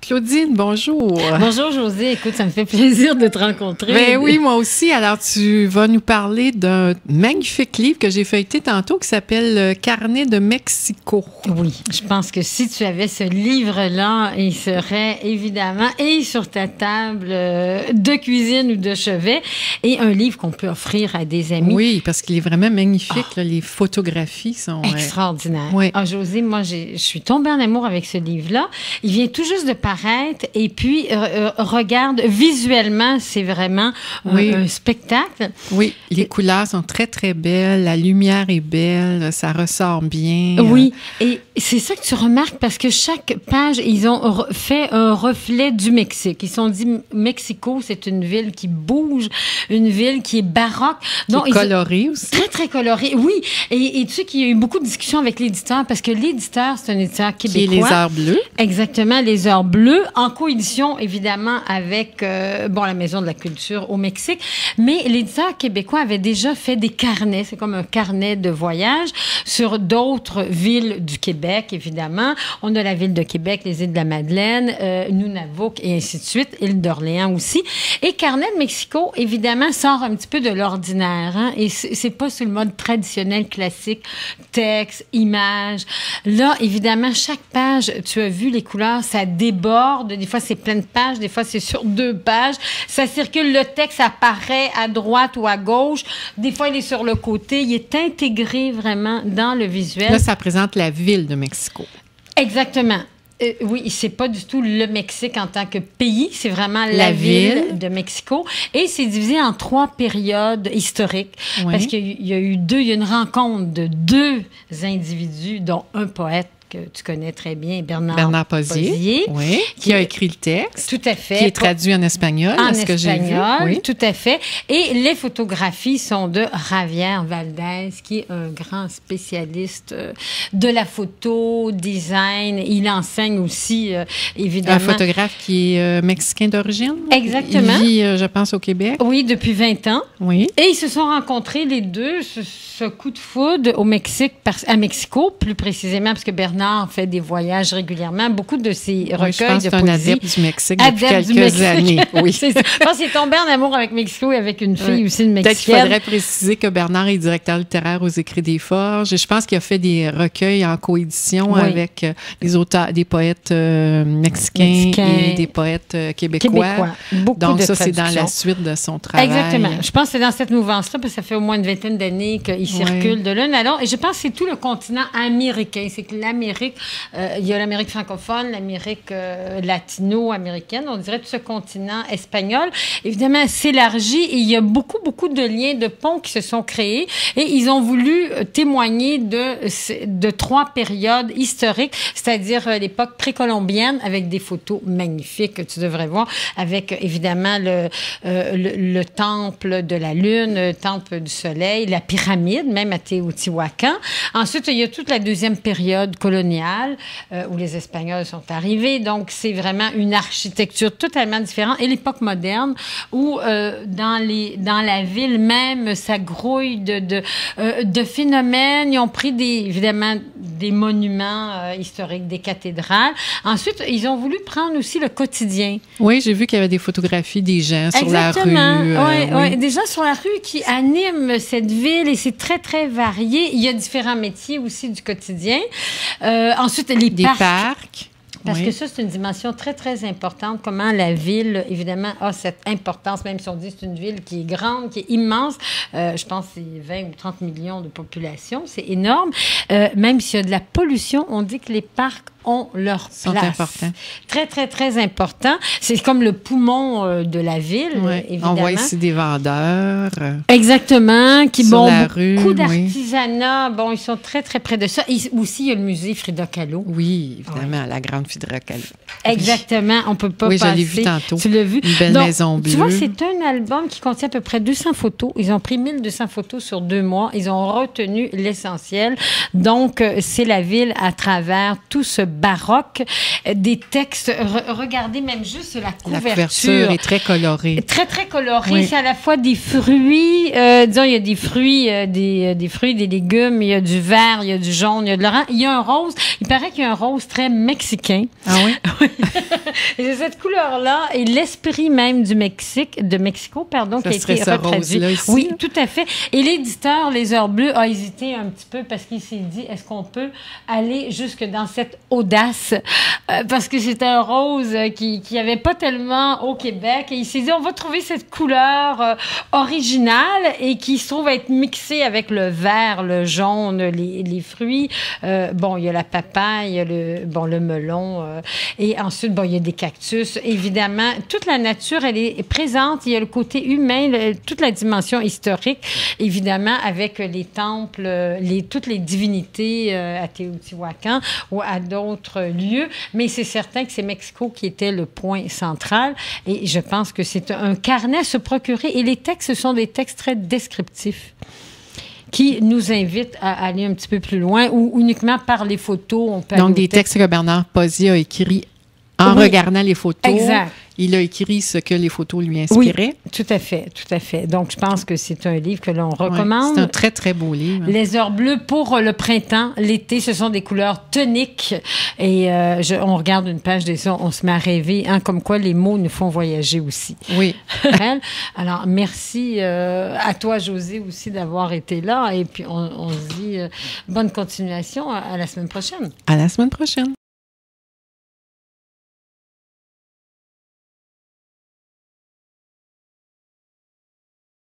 Claudine, bonjour. Bonjour Josée, écoute, ça me fait plaisir de te rencontrer. Ben oui, moi aussi. Alors, tu vas nous parler d'un magnifique livre que j'ai feuilleté tantôt qui s'appelle Carnet de Mexico. Oui, je pense que si tu avais ce livre-là, il serait évidemment et sur ta table de cuisine ou de chevet et un livre qu'on peut offrir à des amis. Oui, parce qu'il est vraiment magnifique. Là, les photographies sont extraordinaires. Oui. Ah, Josée, moi, je suis tombée en amour avec ce livre-là. Il vient tout juste de paraître et puis regarde visuellement, c'est vraiment un spectacle. Oui, les couleurs sont très, très belles. La lumière est belle. Ça ressort bien. Oui, et c'est ça que tu remarques parce que chaque page, ils ont fait un reflet du Mexique. Ils se sont dit, Mexico, c'est une ville qui bouge, une ville qui est baroque. Donc, qui est colorée aussi. Très, très colorée, oui. Et tu sais qu'il y a eu beaucoup de discussions avec l'éditeur parce que l'éditeur, c'est un éditeur québécois. Qui est Les Heures Bleues. Exactement, Les Heures Bleues, en coédition, évidemment, avec la Maison de la Culture au Mexique. Mais l'éditeur québécois avait déjà fait des carnets. C'est comme un carnet de voyage sur d'autres villes du Québec, évidemment. On a la ville de Québec, les îles de la Madeleine, Nunavut et ainsi de suite, île d'Orléans aussi. Et Carnet de Mexico, évidemment, sort un petit peu de l'ordinaire. Hein? Et c'est pas sur le mode traditionnel, classique, texte, image. Là, évidemment, chaque page, tu as vu les couleurs, ça déborde. Des fois, c'est plein de pages. Des fois, c'est sur 2 pages. Ça circule, le texte apparaît à droite ou à gauche. Des fois, il est sur le côté. Il est intégré vraiment dans le visuel. Là, ça présente la ville de Mexico. Exactement. Oui, c'est pas du tout le Mexique en tant que pays, c'est vraiment la ville de Mexico. Et c'est divisé en 3 périodes historiques. Oui. Parce qu'il y a eu il y a une rencontre de 2 individus, dont un poète que tu connais très bien, Bernard Pozier, oui, qui a écrit le texte. Tout à fait. Qui est traduit en espagnol, ce que j'ai vu. Oui, tout à fait. Et les photographies sont de Javier Valdez, qui est un grand spécialiste de la photo, design. Il enseigne aussi, évidemment. Un photographe qui est mexicain d'origine. Exactement. Il vit, je pense, au Québec. Oui, depuis 20 ans. Oui. Et ils se sont rencontrés, les deux, ce coup de foudre au Mexique, à Mexico, plus précisément, parce que Bernard fait des voyages régulièrement. Beaucoup de ses recueils de poésie. Je pense que c'est un adepte du Mexique depuis quelques années. Oui. Je pense qu'il est tombé en amour avec Mexico et avec une fille aussi, une Mexicaine. Peut-être qu'il faudrait préciser que Bernard est directeur littéraire aux Écrits des Forges. Je pense qu'il a fait des recueils en coédition avec des auteurs, des poètes mexicains et des poètes québécois. Donc, ça, c'est dans la suite de son travail. Exactement. Je pense que c'est dans cette mouvance-là, parce que ça fait au moins une vingtaine d'années qu'il circule de l'un à l'autre. Et je pense que c'est tout le continent américain. C'est que l'Amérique, il y a l'Amérique francophone, l'Amérique latino-américaine, on dirait tout ce continent espagnol. Évidemment, s'élargit et il y a beaucoup, beaucoup de liens, de ponts qui se sont créés et ils ont voulu témoigner de 3 périodes historiques, c'est-à-dire l'époque précolombienne avec des photos magnifiques que tu devrais voir, avec évidemment le temple de la Lune, le temple du Soleil, la pyramide, même à Teotihuacan. Ensuite, il y a toute la deuxième période coloniale où les Espagnols sont arrivés. Donc, c'est vraiment une architecture totalement différente. Et l'époque moderne où dans la ville même, ça grouille de phénomènes. Ils ont pris évidemment des monuments historiques, des cathédrales. Ensuite, ils ont voulu prendre aussi le quotidien. Oui, j'ai vu qu'il y avait des photographies des gens sur la rue. Oui, des gens sur la rue qui animent cette ville et c'est très, très varié. Il y a différents métiers aussi du quotidien. Ensuite, des parcs. Parce que ça, c'est une dimension très, très importante. Comment la ville, évidemment, a cette importance, même si on dit que c'est une ville qui est grande, qui est immense. Je pense que c'est 20 ou 30 millions de population. C'est énorme. Même s'il y a de la pollution, on dit que les parcs ont leur place. Importants. Très, très, très important. C'est comme le poumon de la ville, évidemment. On voit ici des vendeurs. Exactement. Qui sur la rue, beaucoup d'artisanat. Bon, ils sont très, très près de ça. Et aussi, il y a le musée Frida Kahlo. Oui, évidemment, la grande Frida Kahlo. Exactement. On ne peut pas passer. Oui, je l'ai vu tantôt. Tu l'as vu? Une belle maison bleue. Tu vois, c'est un album qui contient à peu près 200 photos. Ils ont pris 1200 photos sur 2 mois. Ils ont retenu l'essentiel. Donc, c'est la ville à travers tout ce baroque, des textes. Regardez même juste la couverture. La couverture est très colorée. Très, très colorée. Oui. C'est à la fois des fruits, disons, il y a des fruits, des fruits, des légumes, il y a du vert, il y a du jaune, il y a de l'orange. Il y a un rose. Il paraît qu'il y a un rose très mexicain. Ah oui? Et cette couleur-là et l'esprit même du Mexico, pardon, ça qui a été retraduit. Oui, tout à fait. Et l'éditeur, Les Heures Bleues, a hésité un petit peu parce qu'il s'est dit, est-ce qu'on peut aller jusque dans cette audace? Parce que c'était un rose qui n'y avait pas tellement au Québec. Et il s'est dit, on va trouver cette couleur originale et qui se trouve être mixée avec le vert, le jaune, les fruits. Bon, il y a la papaye, il y a le melon. Et ensuite, bon, il y a des cactus. Évidemment, toute la nature, elle est présente. Il y a le côté humain, toute la dimension historique, évidemment, avec les temples, toutes les divinités à Teotihuacan ou à d'autres lieux. Mais c'est certain que c'est Mexico qui était le point central. Et je pense que c'est un carnet à se procurer. Et les textes, ce sont des textes très descriptifs qui nous invitent à aller un petit peu plus loin ou uniquement par les photos. On peut donc, des textes que Bernard Pozzi a écrits en regardant les photos. Exact. Il a écrit ce que les photos lui inspiraient. Oui, tout à fait, tout à fait. Donc, je pense que c'est un livre que l'on recommande. C'est un très, très beau livre. Les Heures Bleues pour le printemps, l'été, ce sont des couleurs toniques. Et on regarde une page de ça, on se met à rêver, hein, comme quoi les mots nous font voyager aussi. Oui. Alors, merci à toi, Josée, aussi d'avoir été là. Et puis, on se dit bonne continuation à la semaine prochaine. À la semaine prochaine.